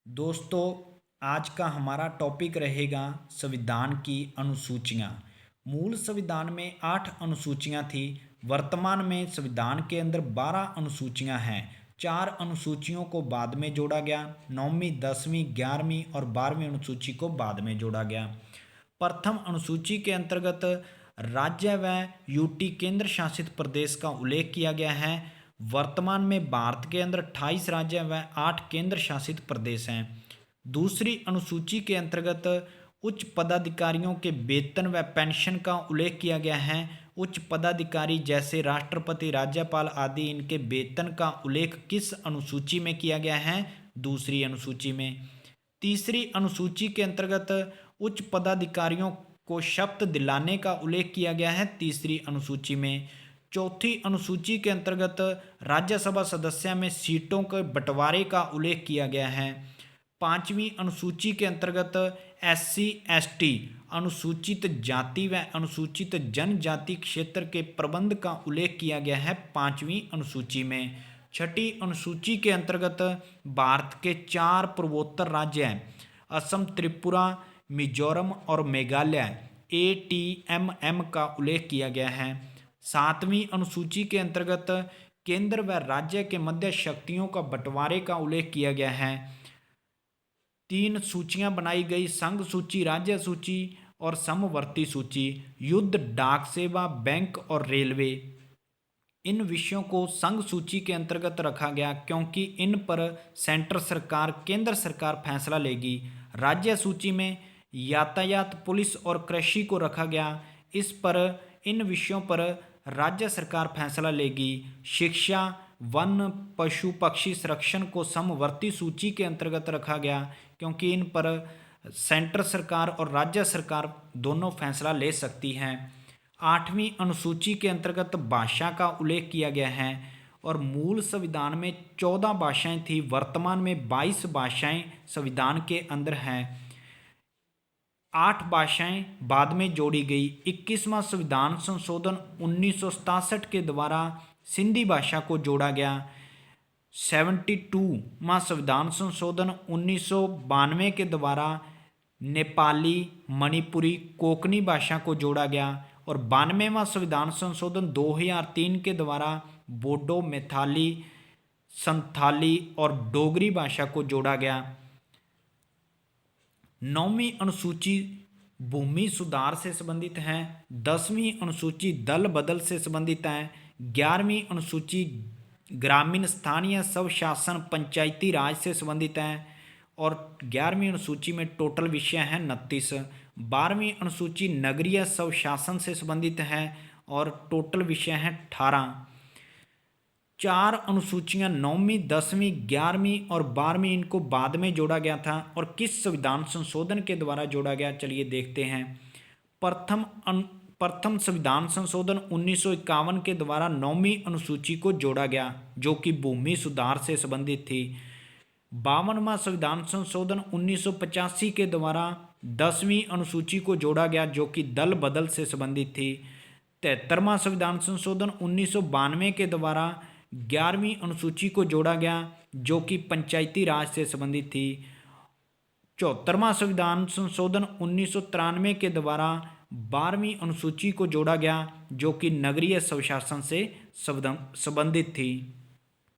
दोस्तों, आज का हमारा टॉपिक रहेगा संविधान की अनुसूचियाँ। मूल संविधान में 8 अनुसूचियाँ थी। वर्तमान में संविधान के अंदर 12 अनुसूचियाँ हैं। 4 अनुसूचियों को बाद में जोड़ा गया। 9वीं, 10वीं, 11वीं और 12वीं अनुसूची को बाद में जोड़ा गया। प्रथम अनुसूची के अंतर्गत राज्य व यूटी केंद्र शासित प्रदेश का उल्लेख किया गया है। वर्तमान में भारत के अंदर 28 राज्य व 8 केंद्र शासित प्रदेश हैं। दूसरी अनुसूची के अंतर्गत उच्च पदाधिकारियों के वेतन व पेंशन का उल्लेख किया गया है। उच्च पदाधिकारी जैसे राष्ट्रपति, राज्यपाल आदि, इनके वेतन का उल्लेख किस अनुसूची में किया गया है? दूसरी अनुसूची में। तीसरी अनुसूची के अंतर्गत उच्च पदाधिकारियों को शपथ दिलाने का उल्लेख किया गया है। तीसरी अनुसूची में। चौथी अनुसूची के अंतर्गत राज्यसभा सदस्य में सीटों के बंटवारे का उल्लेख किया गया है। पांचवी अनुसूची के अंतर्गत एससी एसटी, अनुसूचित जाति व अनुसूचित जनजाति क्षेत्र के प्रबंध का उल्लेख किया गया है पांचवी अनुसूची में। छठी अनुसूची के अंतर्गत भारत के 4 पूर्वोत्तर राज्य हैं, असम, त्रिपुरा, मिजोरम और मेघालय, एटीएमएम का उल्लेख किया गया है। सातवीं अनुसूची के अंतर्गत केंद्र व राज्य के मध्य शक्तियों का बंटवारे का उल्लेख किया गया है। 3 सूचियां बनाई गई: संघ सूची, राज्य सूची और समवर्ती सूची। युद्ध, डाक सेवा, बैंक और रेलवे, इन विषयों को संघ सूची के अंतर्गत रखा गया क्योंकि इन पर सेंट्रल सरकार, केंद्र सरकार फैसला लेगी। राज्य सूची में यातायात, पुलिस और कृषि को रखा गया। इन विषयों पर राज्य सरकार फैसला लेगी। शिक्षा, वन, पशु पक्षी संरक्षण को समवर्ती सूची के अंतर्गत रखा गया क्योंकि इन पर सेंट्रल सरकार और राज्य सरकार दोनों फैसला ले सकती हैं। आठवीं अनुसूची के अंतर्गत भाषा का उल्लेख किया गया है और मूल संविधान में 14 भाषाएं थी। वर्तमान में 22 भाषाएं संविधान के अंदर हैं। 8 भाषाएं बाद में जोड़ी गई। 21वां संविधान संशोधन 1967 के द्वारा सिंधी भाषा को जोड़ा गया। 72वां संविधान संशोधन 1992 के द्वारा नेपाली, मणिपुरी, कोंकणी भाषा को जोड़ा गया और 92वां संविधान संशोधन 2003 के द्वारा बोडो, मैथिली, संथाली और डोगरी भाषा को जोड़ा गया। 9वीं अनुसूची भूमि सुधार से संबंधित है। 10वीं अनुसूची दल बदल से संबंधित है। 11वीं अनुसूची ग्रामीण स्थानीय स्वशासन पंचायती राज से संबंधित है और 11वीं अनुसूची में टोटल विषय हैं 29। 12वीं अनुसूची नगरीय स्वशासन से संबंधित है और टोटल विषय हैं 18। 4 अनुसूचियां 9वीं, 10वीं, 11वीं और 12वीं, इनको बाद में जोड़ा गया था और किस संविधान संशोधन के द्वारा जोड़ा गया, चलिए देखते हैं। प्रथम संविधान संशोधन 1951 के द्वारा 9वीं अनुसूची को जोड़ा गया जो कि भूमि सुधार से संबंधित थी। 52वां संविधान संशोधन 1985 के द्वारा 10वीं अनुसूची को जोड़ा गया जो कि दल बदल से संबंधित थी। 73वां संविधान संशोधन 1992 के द्वारा 11वीं अनुसूची को जोड़ा गया जो कि पंचायती राज से संबंधित थी। 74वां संविधान संशोधन 1993 के द्वारा 12वीं अनुसूची को जोड़ा गया जो कि नगरीय स्वशासन से संबंधित थी।